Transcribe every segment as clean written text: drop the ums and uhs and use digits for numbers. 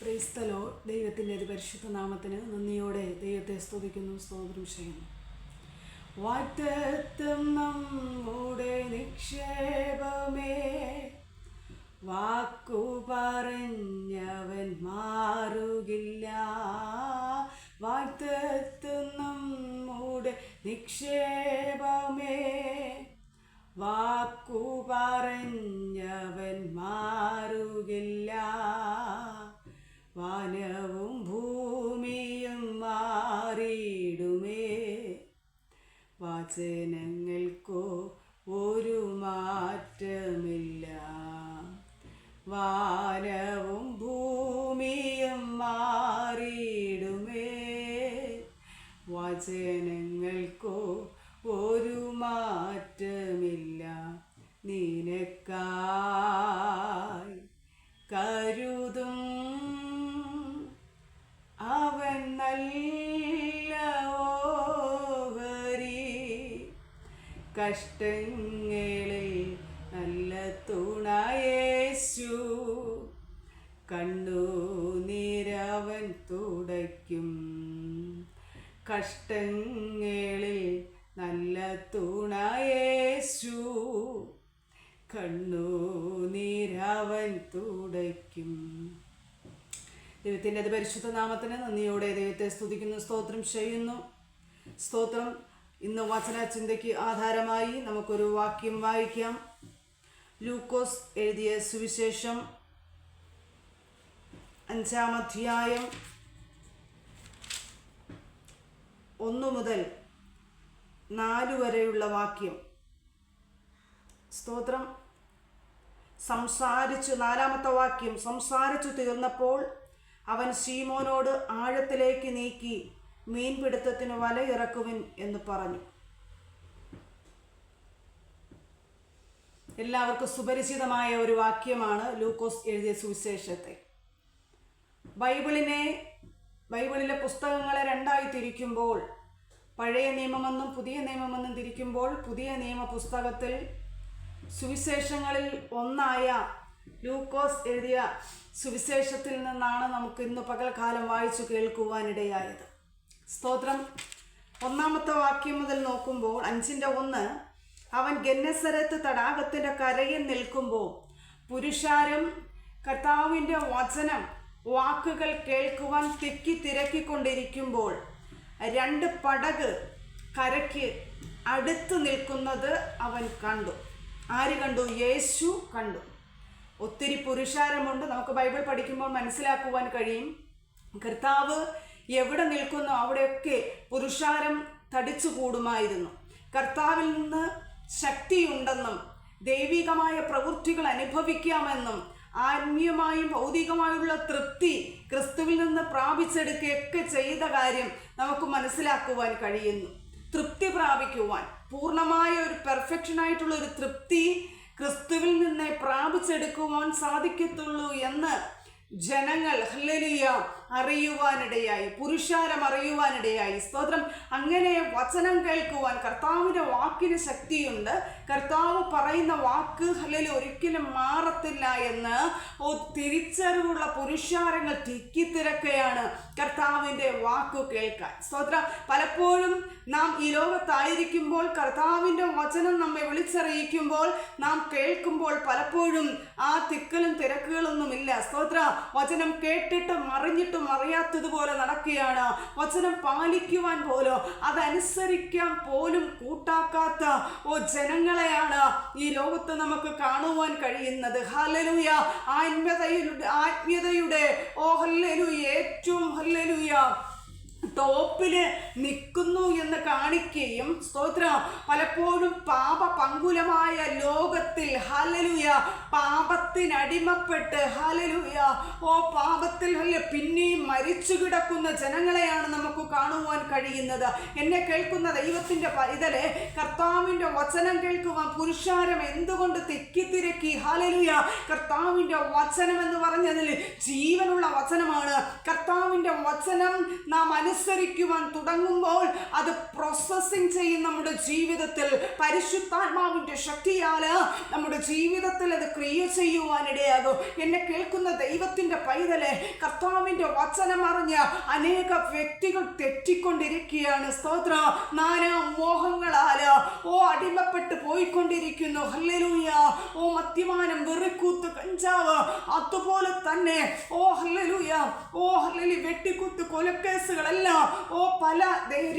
Praise the Lord. ദൈവത്തിൻ്റെ പരിശുദ്ധ നാമത്തിന് നന്ദിയോടെ ദൈവത്തെ സ്തുതിക്കുന്നു, സ്തോത്രം ചെയ്യുന്നു. വാഗ്ദത്തം നമ്മുടെ നിക്ഷേപമേ, വാക്കു പറഞ്ഞവൻ മാറുകില്ല. വാഗ്ദത്തം നമ്മുടെ നിക്ഷേപമേ, വാക്കു പറഞ്ഞവൻ മാറുകില്ല. വാനവും ഭൂമിയും മാറിയിടുമേ, വചനങ്ങൾക്കോ ഒരു മാറ്റമില്ല. വാനവും ഭൂമിയും മാറിയിടുമേ, വചനങ്ങൾക്കോ ഒരു മാറ്റമില്ല. നിനക്കായി കരുതും അവൻ നല്ല ഓഹരി, കഷ്ടങ്ങളിൽ നല്ല തുണ യേശു. കണ്ണുനീരവൻ തുടയ്ക്കും, കഷ്ടങ്ങളിൽ നല്ല തുണ യേശു. കണ്ണുനീരവൻ തുടയ്ക്കും. ദൈവത്തിൻ്റെ പരിശുദ്ധ നാമത്തിന് നന്ദിയോടെ ദൈവത്തെ സ്തുതിക്കുന്നു, സ്തോത്രം ചെയ്യുന്നു. സ്തോത്രം. ഇന്ന് വചന ചിന്തയ്ക്ക് ആധാരമായി നമുക്കൊരു വാക്യം വായിക്കാം. ലൂക്കോസ് എഴുതിയ സുവിശേഷം 5-ാം അധ്യായം 1 മുതൽ 4 വരെയുള്ള വാക്യം. സ്തോത്രം. സംസാരിച്ചു 4-ാമത്തെ വാക്യം. സംസാരിച്ചു തീർന്നപ്പോൾ അവൻ ശീമോനോട് ആഴത്തിലേക്ക് നീക്കി മീൻപിടുത്തത്തിന് വല ഇറക്കുവിൻ എന്ന് പറഞ്ഞു. എല്ലാവർക്കും സുപരിചിതമായ ഒരു വാക്യമാണ് ലൂക്കോസ് എഴുതിയ സുവിശേഷത്തെ. ബൈബിളിലെ പുസ്തകങ്ങളെ രണ്ടായി തിരിക്കുമ്പോൾ, പഴയ നിയമമെന്നും പുതിയ നിയമമെന്നും തിരിക്കുമ്പോൾ, പുതിയ നിയമ പുസ്തകത്തിൽ സുവിശേഷങ്ങളിൽ ഒന്നായ ലൂക്കോസ് എഴുതിയ സുവിശേഷത്തിൽ നിന്നാണ് നമുക്ക് ഇന്ന് പകൽക്കാലം വായിച്ചു കേൾക്കുവാനിടയായത്. സ്തോത്രം. 1-ാമത്തെ വാക്യം മുതൽ നോക്കുമ്പോൾ 5:1, അവൻ ഗന്നസരത്ത് തടാകത്തിൻ്റെ കരയിൽ നിൽക്കുമ്പോൾ പുരുഷാരം കർത്താവിൻ്റെ വാക്കുകൾ കേൾക്കുവാൻ തിരക്കിക്കൊണ്ടിരിക്കുമ്പോൾ 2 പടക് കരയ്ക്ക് അടുത്ത് നിൽക്കുന്നത് അവൻ കണ്ടു. ആര് കണ്ടു? യേശു കണ്ടു. ഒത്തിരി പുരുഷാരമുണ്ട്. നമുക്ക് ബൈബിൾ പഠിക്കുമ്പോൾ മനസ്സിലാക്കുവാൻ കഴിയും, കർത്താവ് എവിടെ നിൽക്കുന്നു അവിടെയൊക്കെ പുരുഷാരം തടിച്ചു കൂടുമായിരുന്നു. കർത്താവിൽ നിന്ന് ശക്തിയുണ്ടെന്നും ദൈവികമായ പ്രവൃത്തികൾ അനുഭവിക്കാമെന്നും ആത്മീയമായും ഭൗതികമായുള്ള തൃപ്തി ക്രിസ്തുവിൽ നിന്ന് പ്രാപിച്ചെടുക്കുകയൊക്കെ ചെയ്ത കാര്യം നമുക്ക് മനസ്സിലാക്കുവാൻ കഴിയുന്നു. തൃപ്തി പ്രാപിക്കുവാൻ, പൂർണ്ണമായ ഒരു പെർഫെക്ഷനായിട്ടുള്ള ഒരു തൃപ്തി ക്രിസ്തുവിൽ നിന്ന് പ്രാപിച്ചെടുക്കുവാൻ സാധിക്കത്തുള്ളൂ എന്ന് ജനങ്ങൾ ഹല്ലേലൂയ അറിയുവാനിടയായി, പുരുഷാരം അറിയുവാനിടയായി. സ്തോത്രം. അങ്ങനെ വചനം കേൾക്കുവാൻ കർത്താവിൻ്റെ വാക്കിന് ശക്തിയുണ്ട്. കർത്താവ് പറയുന്ന വാക്ക് ഹല്ലേലൂയ ഒരിക്കലും മാറത്തില്ല എന്ന് തിരിച്ചറിവുള്ള പുരുഷാരങ്ങൾ തിക്കിത്തിരക്കുകയാണ് കർത്താവിൻ്റെ വാക്കു കേൾക്കാൻ. സ്തോത്രം. പലപ്പോഴും നാം ഈ ലോകത്തായിരിക്കുമ്പോൾ കർത്താവിൻ്റെ വചനം നമ്മെ വിളിച്ചറിയിക്കുമ്പോൾ നാം കേൾക്കുമ്പോൾ പലപ്പോഴും ആ തിക്കലും തിരക്കുകളൊന്നുമില്ല. സ്തോത്ര. വചനം കേട്ടിട്ട് മറിഞ്ഞിട്ടും അറിയാത്തതുപോലെ നടക്കുകയാണ്. വചനം പാലിക്കുവാൻ പോലും അതനുസരിക്കാൻ പോലും കൂട്ടാക്കാത്ത ജനങ്ങളെയാണ് ഈ ലോകത്ത് നമുക്ക് കാണുവാൻ കഴിയുന്നത്. ഹല്ലേലൂയ. ആത്മീയതയുടെ ഹല്ലേലൂയ ഏറ്റവും ഹല്ലേലൂയ ടോപ്പില് നിൽക്കുന്നു എന്ന് കാണിക്കുകയും, സ്തോത്ര, പലപ്പോഴും പാപപങ്കുലമായ ലോകത്തിൽ ഹല്ലേലൂയ പാപത്തിനടിമപ്പെട്ട് ഹല്ലേലൂയ പാപത്തിൽ പിന്നെയും മരിച്ചു കിടക്കുന്ന ജനങ്ങളെയാണ് നമുക്ക് കാണുവാൻ കഴിയുന്നത്. എന്നെ കേൾക്കുന്ന ദൈവത്തിൻ്റെ പൈതലെ, കർത്താവിൻ്റെ വചനം കേൾക്കുവാൻ പുരുഷാരം എന്തുകൊണ്ട് തിക്കിത്തിരക്കി? ഹല്ലേലൂയ. കർത്താവിൻ്റെ വചനം എന്ന് പറഞ്ഞതിൽ ജീവനുള്ള വചനമാണ്. കർത്താവിൻ്റെ വചനം നാം അനുസരിക്കുവാൻ തുടങ്ങുമ്പോൾ അത് പ്രോസസ്സിങ് ചെയ്യും നമ്മുടെ ജീവിതത്തിൽ. പരിശുദ്ധാത്മാവിൻ്റെ ശക്തിയാൽ നമ്മുടെ ജീവിതത്തിൽ അത് ക്രിയ ചെയ്യുവാനിടയാകും. എന്നെ കേൾക്കുന്ന ദൈവത്തിൻ്റെ പൈതലെ, കർത്താവിൻ്റെ വചനം അറിഞ്ഞ് അനേക വ്യക്തികൾ തെറ്റിക്കൊണ്ടിരിക്കുകയാണ്. സ്തോത്രം. നാനാ മോഹങ്ങളാൽ അടിമപ്പെട്ട് പോയിക്കൊണ്ടിരിക്കുന്നു. ഹല്ലേലൂയ. മദ്യപാനം, വെറിക്കൂത്ത്, കഞ്ചാവ്, അതുപോലെ തന്നെ ഹല്ലേലൂയ വെട്ടിക്കുത്ത്, കൊലക്കേസുകളെല്ലാം പല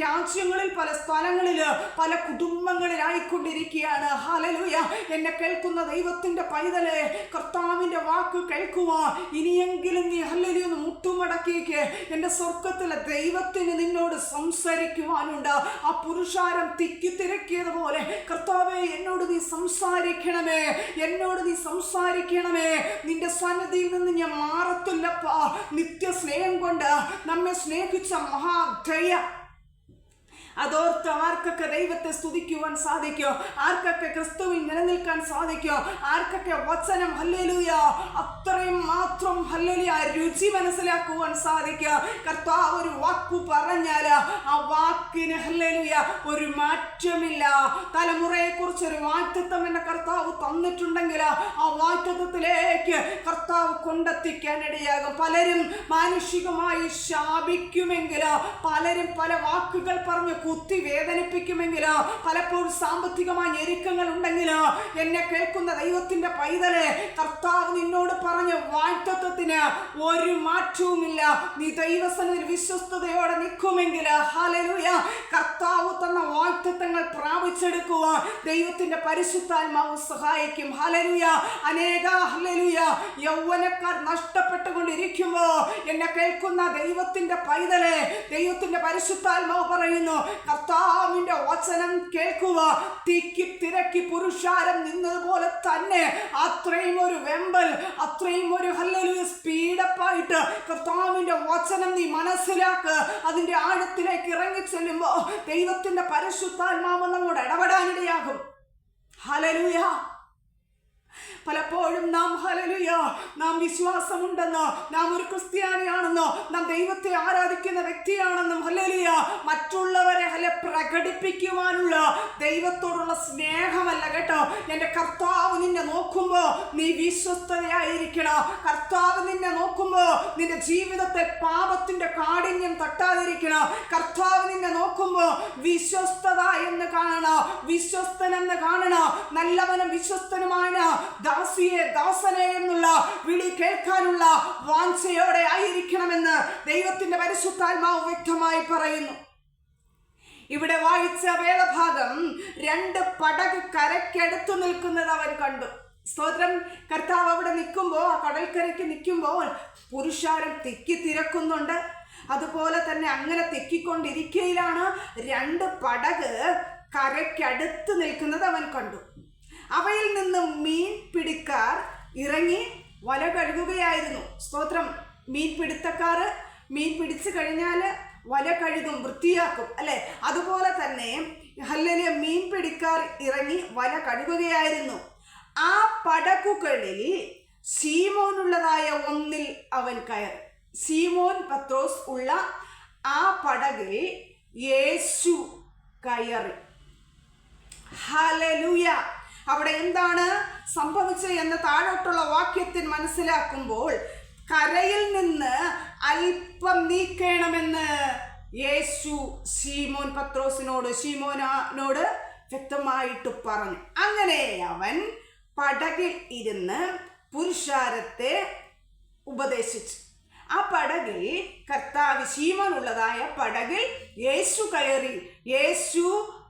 രാജ്യങ്ങളിൽ, പല സ്ഥലങ്ങളിൽ, പല കുടുംബങ്ങളിലായിക്കൊണ്ടിരിക്കുകയാണ്. ഹല്ലേലൂയ. എന്നെ കേൾക്കുന്ന ദൈവത്തിന്റെ പൈതലെ, കർത്താവിന്റെ വാക്ക് കേൾക്കുക. ഇനിയെങ്കിലും നീ ഹല്ലേലൂയ ഒന്ന് മുട്ടുമടക്കിയേക്ക്. എൻ്റെ സ്വർഗത്തിലെ ദൈവത്തിന് നിന്നോട് സംസാരിക്കുവാനുണ്ട്. ആ പുരുഷാരം തിക്കി തിരക്കിയതുപോലെ, കർത്താവേ എന്നോട് നീ സംസാരിക്കണമേ, എന്നോട് നീ സംസാരിക്കണമേ. നിന്റെ സന്നിധിയിൽ നിന്ന് ഞാൻ മാറത്തില്ലപ്പാ. നിത്യസ്നേഹം കൊണ്ട് നമ്മെ സ്നേഹിച്ച മഹാദയ അതോർത്ത് ആർക്കൊക്കെ ദൈവത്തെ സ്തുതിക്കുവാൻ സാധിക്കും, ആർക്കൊക്കെ ക്രിസ്തുവിൽ നിലനിൽക്കാൻ സാധിക്കും, ആർക്കൊക്കെ വചനം ഹല്ലേലൂയ അത്രയും മാത്രം ഹല്ലേലൂയ രുചി മനസ്സിലാക്കുവാൻ സാധിക്കും. കർത്താവ് ഒരു വാക്കു പറഞ്ഞാൽ ആ വാക്കിന് ഹല്ലേലൂയ ഒരു മാറ്റമില്ല. തലമുറയെ കുറിച്ച് ഒരു വാഗ്ദത്തം എന്നെ കർത്താവ് തന്നിട്ടുണ്ടെങ്കിൽ ആ വാഗ്ദത്തത്തിലേക്ക് കർത്താവ് കൊണ്ടെത്തിക്കാനിടയാകും. പലരും മാനുഷികമായി ശാപിക്കുമെങ്കിൽ, പലരും പല വാക്കുകൾ പറഞ്ഞ് കുത്തി വേദനിപ്പിക്കുമെങ്കിലോ, പലപ്പോഴും സാമ്പത്തികമായ ഞെരുക്കങ്ങൾ ഉണ്ടെങ്കിലോ, എന്നെ കേൾക്കുന്ന ദൈവത്തിന്റെ പൈതലെ, കർത്താവ് നിന്നോട് പറഞ്ഞ വാഗ്ദത്തത്തിന് ഒരു മാറ്റവുമില്ല. നീ ദൈവസന്നിധിയിൽ വിശ്വസ്തയോടെ നിൽക്കുമെങ്കിൽ ഹല്ലേലൂയ കർത്താവ് തന്ന വാഗ്ദത്തങ്ങൾ പ്രാപിച്ചെടുക്കുക ദൈവത്തിന്റെ പരിശുദ്ധാത്മാവ് സഹായിക്കും. ഹല്ലേലൂയ. അനേക ഹല്ലേലൂയ യൗവനക്കാർ നഷ്ടപ്പെട്ടുകൊണ്ടിരിക്കുമ്പോ എന്നെ കേൾക്കുന്ന ദൈവത്തിന്റെ പൈതലെ, ദൈവത്തിന്റെ പരിശുദ്ധാത്മാവ് പറയുന്നു, കർത്താവിന്റെ വചനം കേൾക്കുക. തിക്കി തിരക്കി പുരുഷാരം നിന്നതുപോലെ തന്നെ അത്രയും ഒരു വെമ്പൽ, അത്രയും ഒരു ഹല്ലേലൂയ സ്പീഡപ്പായിട്ട് കർത്താവിന്റെ വചനം നീ മനസ്സിലാക്ക്. അതിന്റെ ആഴത്തിലേക്ക് ഇറങ്ങി ചെല്ലുമ്പോ ദൈവത്തിന്റെ പരിശുദ്ധാത്മാവ് നമ്മോട് ഇടപെടാനിടയാകും. ഹല്ലേലൂയ. പലപ്പോഴും നാം ഹല്ലേലൂയ നാം വിശ്വാസമുണ്ടെന്നോ, നാം ഒരു ക്രിസ്ത്യാനിയാണെന്നോ, നാം ദൈവത്തെ ആരാധിക്കുന്ന വ്യക്തിയാണെന്നും ഹല്ലേലൂയ മറ്റുള്ളവരെ പ്രകടിപ്പിക്കുവാനുള്ള ദൈവത്തോടുള്ള സ്നേഹമല്ല കേട്ടോ. എൻ്റെ കർത്താവ് നിന്നെ നോക്കുമ്പോൾ നീ വിശ്വസ്തയായിരിക്കണം. കർത്താവ് നിന്നെ നോക്കുമ്പോൾ നിന്റെ ജീവിതത്തെ പാപത്തിന്റെ കാഠിന്യം തട്ടാതിരിക്കണം. കർത്താവ് നിന്നെ നോക്കുമ്പോൾ വിശ്വസ്തത എന്ന് കാണണം, വിശ്വസ്തനെന്ന് കാണണം. നല്ലവനും വിശ്വസ്തനുമാണ് ദാസിയെ ദാസനെ എന്നുള്ള വിളി കേൾക്കാനുള്ള വാഞ്ചയോടെ ആയിരിക്കണമെന്ന് ദൈവത്തിന്റെ പരിശുദ്ധാത്മാവ് വ്യക്തമായി പറയുന്നു. ഇവിടെ വായിച്ച വേദഭാഗം 2 പടക് കരയ്ക്കടുത്തു നിൽക്കുന്നത് അവൻ കണ്ടു. സ്തോത്രം. കർത്താവ് അവിടെ നിൽക്കുമ്പോൾ, ആ കടൽക്കരയ്ക്ക് നിൽക്കുമ്പോൾ പുരുഷാരം തിക്കി തിരക്കുന്നുണ്ട്. അതുപോലെ തന്നെ അങ്ങനെ തിക്കിക്കൊണ്ടിരിക്കയിലാണ് 2 പടക് കരയ്ക്കടുത്ത് നിൽക്കുന്നത് അവൻ കണ്ടു. അവയിൽ നിന്ന് മീൻ പിടിക്കാർ ഇറങ്ങി വല കഴുകുകയായിരുന്നു. സ്തോത്രം. മീൻ പിടുത്തക്കാർ മീൻ പിടിച്ചു കഴിഞ്ഞാൽ വല കഴുകും, വൃത്തിയാക്കും അല്ലെ. അതുപോലെ തന്നെ ഹല്ലേലൂയ മീൻ പിടിക്കാർ ഇറങ്ങി വല കഴുകുകയായിരുന്നു. ആ പടകുകളിൽ ശീമോനുള്ളതായ ഒന്നിൽ അവൻ കയറി. ശീമോൻ പത്രോസ് ഉള്ള ആ പടകിൽ യേശു കയറി. ഹല്ലേലൂയ. അവിടെ എന്താണ് സംഭവിച്ചത് എന്ന് താഴോട്ടുള്ള വാക്യത്തിൽ മനസ്സിലാക്കുമ്പോൾ, കരയിൽ നിന്ന് അല്പം നീക്കണമെന്ന് യേശു ശീമോൻ പത്രോസിനോട് വ്യക്തമായിട്ട് പറഞ്ഞു. അങ്ങനെ അവൻ പടകിൽ ഇരുന്ന് പുരുഷാരത്തെ ഉപദേശിച്ചു. ആ പടകിൽ കർത്താവ് ശീമോനുള്ളതായ പടകിൽ യേശു കയറി. യേശു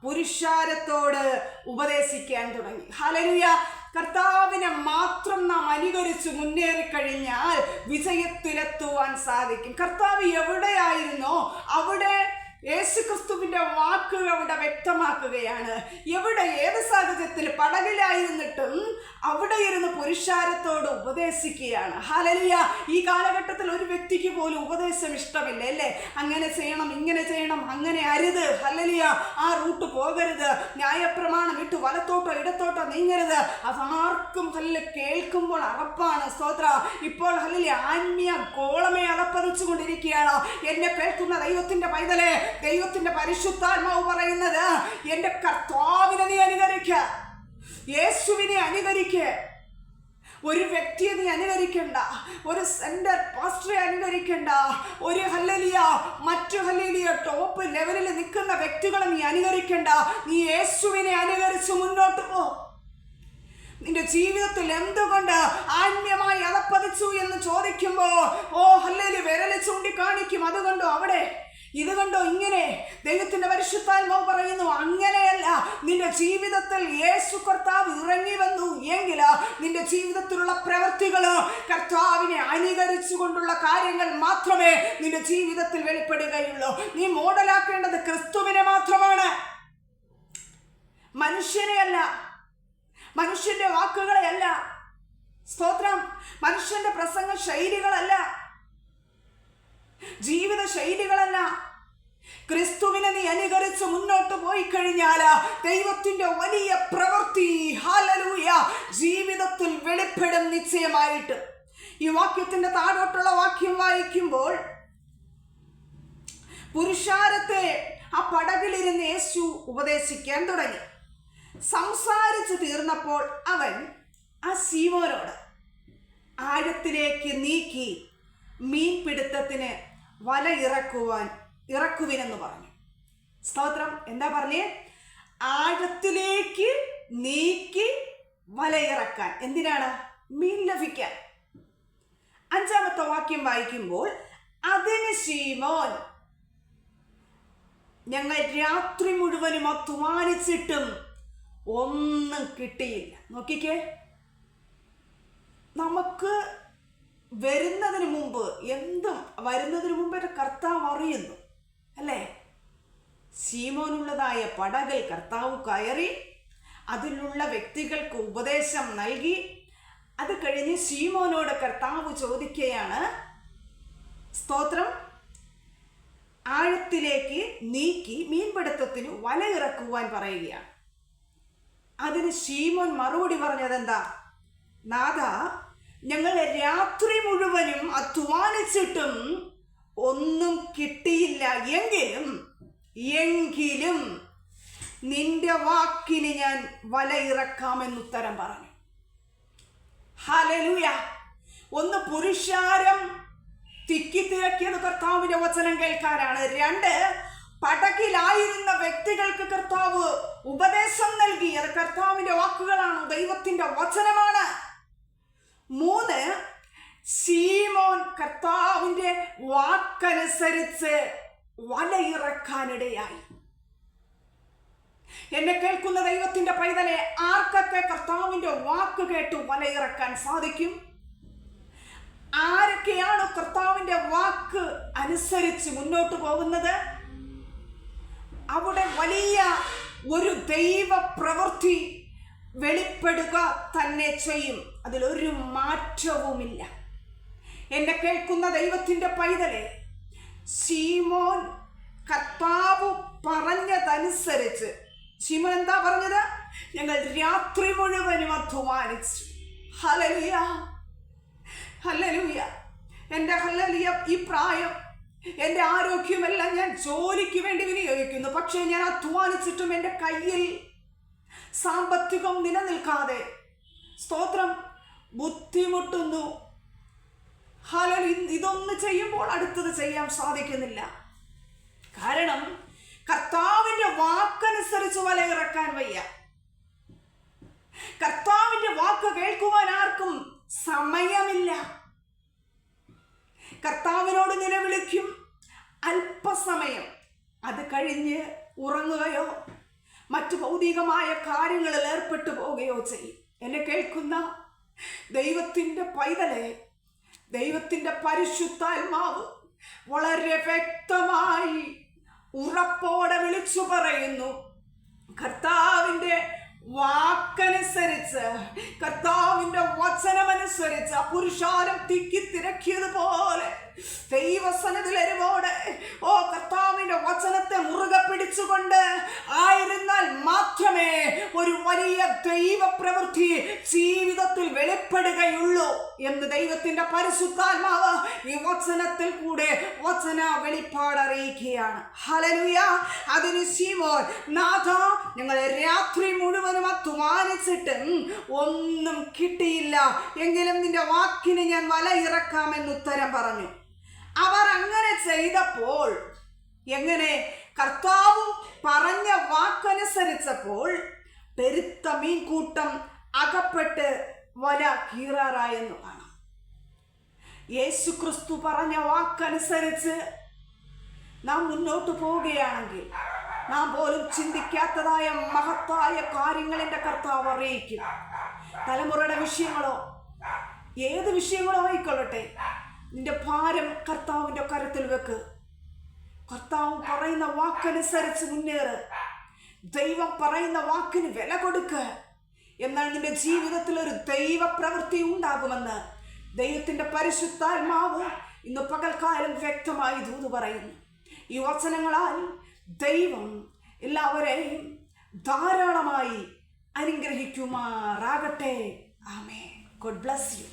പുരുഷാരത്തോട് ഉപദേശിക്കാൻ തുടങ്ങി. ഹല്ലേലൂയ. കർത്താവിനെ മാത്രം നാം അനുകരിച്ച് മുന്നേറിക്കഴിഞ്ഞാൽ വിജയത്തിലെത്തുവാൻ സാധിക്കും. കർത്താവ് എവിടെയായിരുന്നോ അവിടെ യേശുക്രിസ്തുവിന്റെ വാക്കുകൾ അവിടെ വ്യക്തമാക്കുകയാണ്. എവിടെ ഏത് സാഹചര്യത്തിൽ പടകിലായിരുന്നിട്ടും അവിടെ ഇരുന്ന് പുരുഷാരത്തോട് ഉപദേശിക്കുകയാണ്. ഹല്ലേലൂയ. ഈ കാലഘട്ടത്തിൽ ഒരു വ്യക്തിക്ക് പോലും ഉപദേശം ഇഷ്ടമില്ല അല്ലേ? അങ്ങനെ ചെയ്യണം, ഇങ്ങനെ ചെയ്യണം, അങ്ങനെ അരുത്, ഹല്ലേലൂയ, ആ റൂട്ട് പോകരുത്, ന്യായപ്രമാണം ഇട്ട് വലത്തോട്ടോ ഇടത്തോട്ടോ നീങ്ങരുത്. അതാർക്കും കേൾക്കുമ്പോൾ അറപ്പാണ്. സ്തോത്ര. ഇപ്പോൾ ഹല്ലേലൂയ ആത്മീയ ഗോളമേ അലപ്പതിച്ചു കൊണ്ടിരിക്കുകയാണ്. എന്നെ കേൾക്കുന്ന ദൈവത്തിന്റെ പൈതലേ, ദൈവത്തിന്റെ പരിശുദ്ധാത്മാവ് പറയുന്നത്, എന്റെ കർത്താവിനെ നീ അനുകരിക്ക, യേശുവിനെ അനുകരിക്ക. ഒരു വ്യക്തിയെ നീ അനുകരിക്കണ്ട, ഒരു സെന്റർ പാസ്റ്ററെ അനുകരിക്കണ്ട, ഒരു ഹല്ലേലൂയ മറ്റു ഹല്ലേലൂയ ടോപ്പ് ലെവലിൽ നിൽക്കുന്ന വ്യക്തികളെ നീ അനുകരിക്കണ്ട. നീ യേശുവിനെ അനുകരിച്ച് മുന്നോട്ട് പോ. നിന്റെ ജീവിതത്തിൽ എന്തുകൊണ്ട് ആത്മീയമായി അതപ്പതിച്ചു എന്ന് ചോദിക്കുമ്പോ ഹല്ലേലൂയ വിരൽ ചൂണ്ടിക്കാണിക്കും. അതുകൊണ്ടോ അവിടെ, ഇതുകൊണ്ടോ ഇങ്ങനെ. ദൈവത്തിന്റെ പരിശുദ്ധാത്മാവ് പറയുന്നു, അങ്ങനെയല്ല. നിന്റെ ജീവിതത്തിൽ യേശു കർത്താവ് ഇറങ്ങി വന്നു എങ്കിൽ നിന്റെ ജീവിതത്തിലുള്ള പ്രവൃത്തികൾ കർത്താവിനെ അനുകരിച്ചുകൊണ്ടുള്ള കാര്യങ്ങൾ മാത്രമേ നിന്റെ ജീവിതത്തിൽ വെളിപ്പെടുകയുള്ളൂ. നീ മോഡലാക്കേണ്ടത് ക്രിസ്തുവിനെ മാത്രമാണ്, മനുഷ്യനെയല്ല, മനുഷ്യന്റെ വാക്കുകളെയല്ല. സ്തോത്രം. മനുഷ്യന്റെ പ്രസംഗ ശൈലികളല്ല, ജീവിത ശൈലികളല്ല. ക്രിസ്തുവിനെ നീ അനുകരിച്ച് മുന്നോട്ട് പോയി കഴിഞ്ഞാൽ ദൈവത്തിന്റെ വലിയ പ്രവൃത്തി ഹല്ലേലൂയ ജീവിതത്തിൽ വെളിപ്പെടും നിശ്ചയമായിട്ട്. ഈ വാക്യത്തിന്റെ താഴോട്ടുള്ള വാക്യം വായിക്കുമ്പോൾ, പുരുഷാരത്തെ ആ പടകിലിരുന്ന് യേശു ഉപദേശിക്കാൻ തുടങ്ങി. സംസാരിച്ചു തീർന്നപ്പോൾ അവൻ ആ ശീമോനോട് ആഴത്തിലേക്ക് നീക്കി മീൻപിടുത്തത്തിന് വല ഇറക്കുവിനെന്ന് പറഞ്ഞു. സ്തോത്രം. എന്താ പറഞ്ഞേ? ആഴത്തിലേക്ക് നീക്കി വല ഇറക്കാൻ. എന്തിനാണ്? മീൻ ലഭിക്കാൻ. 5-ാമത്തെ വാക്യം വായിക്കുമ്പോൾ, അതിന് ശീമോൻ, ഞങ്ങൾ രാത്രി മുഴുവനും അധ്വാനിച്ചിട്ടും ഒന്നും കിട്ടിയില്ല. നോക്കിക്കേ, നമുക്ക് വരുന്നതിന് മുമ്പ് കർത്താവ് അറിയുന്നു അല്ലേ? ശീമോനുള്ളതായ പടകിൽ കർത്താവ് കയറി അതിലുള്ള വ്യക്തികൾക്ക് ഉപദേശം നൽകി. അത് കഴിഞ്ഞ് ശീമോനോട് കർത്താവ് ചോദിക്കുകയാണ്, സ്തോത്രം, ആഴത്തിലേക്ക് നീക്കി മീൻപിടുത്തത്തിന് വല ഇറക്കുവാൻ പറയുകയാണ്. അതിന് ശീമോൻ മറുപടി പറഞ്ഞതെന്താ? നാഥ, ഞങ്ങൾ രാത്രി മുഴുവനും അധ്വാനിച്ചിട്ടും ഒന്നും കിട്ടിയില്ല. എങ്കിലും നിന്റെ വാക്കിന് ഞാൻ വല ഇറക്കാമെന്നുത്തരം പറഞ്ഞു. ഹല്ലേലൂയ. ഒന്ന്, പുരുഷാരം തിക്കിത്തിരക്കിയത് കർത്താവിന്റെ വചനം കേൾക്കാനാണ്. 2, പടകിലായിരുന്ന വ്യക്തികൾക്ക് കർത്താവ് ഉപദേശം നൽകി. അത് കർത്താവിന്റെ വാക്കുകളാണ്, ദൈവത്തിന്റെ വചനമാണ്. 3, ശീമോൻ കർത്താവിന്റെ വാക്കനുസരിച്ച് വലയിറക്കാനിടയായി. എന്നെ കേൾക്കുന്ന ദൈവത്തിന്റെ പൈതലെ, ആർക്കൊക്കെ കർത്താവിന്റെ വാക്ക് കേട്ട് വലയിറക്കാൻ സാധിക്കും? ആരൊക്കെയാണ് കർത്താവിന്റെ വാക്ക് അനുസരിച്ച് മുന്നോട്ട് പോകുന്നത്? അവിടെ വലിയ ഒരു ദൈവ പ്രവൃത്തി വെളിപ്പെടുക തന്നെ ചെയ്യും. അതിലൊരു മാറ്റവുമില്ല. എന്നെ കേൾക്കുന്ന ദൈവത്തിന്റെ പൈതലെ, ശീമോൻ കർത്താവ് പറഞ്ഞതനുസരിച്ച്, ശീമോൻ എന്താ പറഞ്ഞത്? ഞങ്ങൾ രാത്രി മുഴുവനും അധ്വാനിച്ചു. Hallelujah, hallelujah. എൻ്റെ ഹല്ലേലൂയ, ഈ പ്രായം, എൻ്റെ ആരോഗ്യമെല്ലാം ഞാൻ ജോലിക്ക് വേണ്ടി വിനിയോഗിക്കുന്നു. പക്ഷേ ഞാൻ അധ്വാനിച്ചിട്ടും എൻ്റെ കയ്യിൽ സാമ്പത്തികം നിലനിൽക്കാതെ, സ്തോത്രം, ബുദ്ധിമുട്ടുന്നു. ഹല്ലേലൂയ. ഇതൊന്ന് ചെയ്യുമ്പോൾ അടുത്തത് ചെയ്യാൻ സാധിക്കുന്നില്ല. കാരണം കർത്താവിന്റെ വാക്കനുസരിച്ച് വലയിറക്കാൻ വയ്യ. കർത്താവിന്റെ വാക്ക് കേൾക്കുവാൻ ആർക്കും സമയമില്ല. കർത്താവിനോട് നിലവിളിക്കും, അല്പസമയം, അത് കഴിഞ്ഞ് ഉറങ്ങുകയോ മറ്റു ഭൗതികമായ കാര്യങ്ങളിൽ ഏർപ്പെട്ടു പോവുകയോ ചെയ്യും. എന്നെ കേൾക്കുന്ന ദൈവത്തിന്റെ പൈതലെ, ദൈവത്തിന്റെ പരിശുദ്ധാത്മാവ് വളരെ വ്യക്തമായി ഉറപ്പോടെ വിളിച്ചു പറയുന്നു, കർത്താവിന്റെ വാക്കനുസരിച്ച്, കർത്താവിന്റെ വചനമനുസരിച്ച് പുരുഷാരം തിക്കി തിരക്കിയതുപോലെ ദൈവസന്നിധിയിലരുവോടെ കർത്താവിന്റെ വചനത്തെ മുറുകെ പിടിച്ചുകൊണ്ട് ആയിരുന്നാൽ മാത്രമേ ഒരു വലിയ ദൈവപ്രവൃത്തി ജീവിതത്തിൽ വെളിപ്പെടുകയുള്ളൂ എന്ന് ദൈവത്തിന്റെ പരിശുദ്ധാത്മാവ് ഈ വചനത്തിൽ കൂടെ വചന വെളിപ്പാട് അറിയിക്കുകയാണ്. ഹല്ലേലൂയ. അതിന് ശീമോൻ, നാഥ, ഞങ്ങൾ രാത്രി മുഴുവനും അധ്വാനിച്ചിട്ട് ഒന്നും കിട്ടിയില്ല, എങ്കിലും നിന്റെ വാക്കിന് ഞാൻ വല ഇറക്കാമെന്ന് ഉത്തരം പറഞ്ഞു. അവർ അങ്ങനെ ചെയ്തപ്പോൾ, എങ്ങനെ കർത്താവ് പറഞ്ഞ വാക്കനുസരിച്ചപ്പോൾ പെരുത്ത മീൻകൂട്ടം അകപ്പെട്ട് വല കീറാറായെന്ന് കാണാം. യേശു ക്രിസ്തു പറഞ്ഞ വാക്കനുസരിച്ച് നാം മുന്നോട്ട് പോവുകയാണെങ്കിൽ നാം പോലും ചിന്തിക്കാത്തതായ മഹത്തായ കാര്യങ്ങളിൻ്റെ കർത്താവ് അറിയിക്കും. തലമുറയുടെ വിഷയങ്ങളോ ഏത് വിഷയങ്ങളോ ആയിക്കൊള്ളട്ടെ, നിന്റെ ഭാരം കർത്താവിൻ്റെ കരത്തിൽ വെക്ക്. കർത്താവ് പറയുന്ന വാക്കനുസരിച്ച് മുന്നേറ്. ദൈവം പറയുന്ന വാക്കിന് വില കൊടുക്ക്. എന്നാൽ നിന്റെ ജീവിതത്തിൽ ഒരു ദൈവപ്രവൃത്തി ഉണ്ടാകുമെന്ന് ദൈവത്തിൻ്റെ പരിശുദ്ധാത്മാവ് ഇന്ന് പകൽക്കാലം വ്യക്തമായി ദൂത് പറയുന്നു. ഈ വചനങ്ങളാൽ ദൈവം എല്ലാവരെയും ധാരാളമായി അനുഗ്രഹിക്കുമാറാകട്ടെ. ആമേൻ. God bless U.